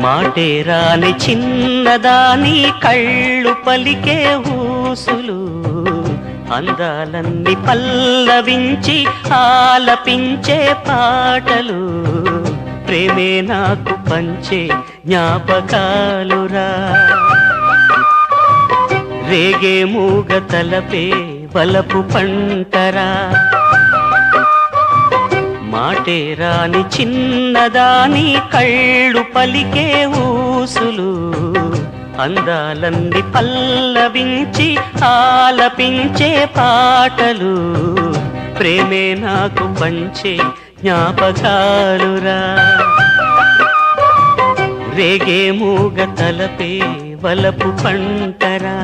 మాటే రాని చిన్నదాని కళ్ళు పలికే ఊసులు అందాలన్నీ పల్లవించి ఆలపించే పాటలు ప్రేమే నాకు పంచే జ్ఞాపకాలురా రేగే మూగ తలపే బలపు పంటరా మాటే రాని చిన్నదాని కళ్ళు పలికే ఊసులు అందాలన్నీ పల్లవించి ఆలపించే పాటలు ప్రేమే నాకు పంచే జ్ఞాపకాలురా రేగే మూగ తలపే వలపు పంటరా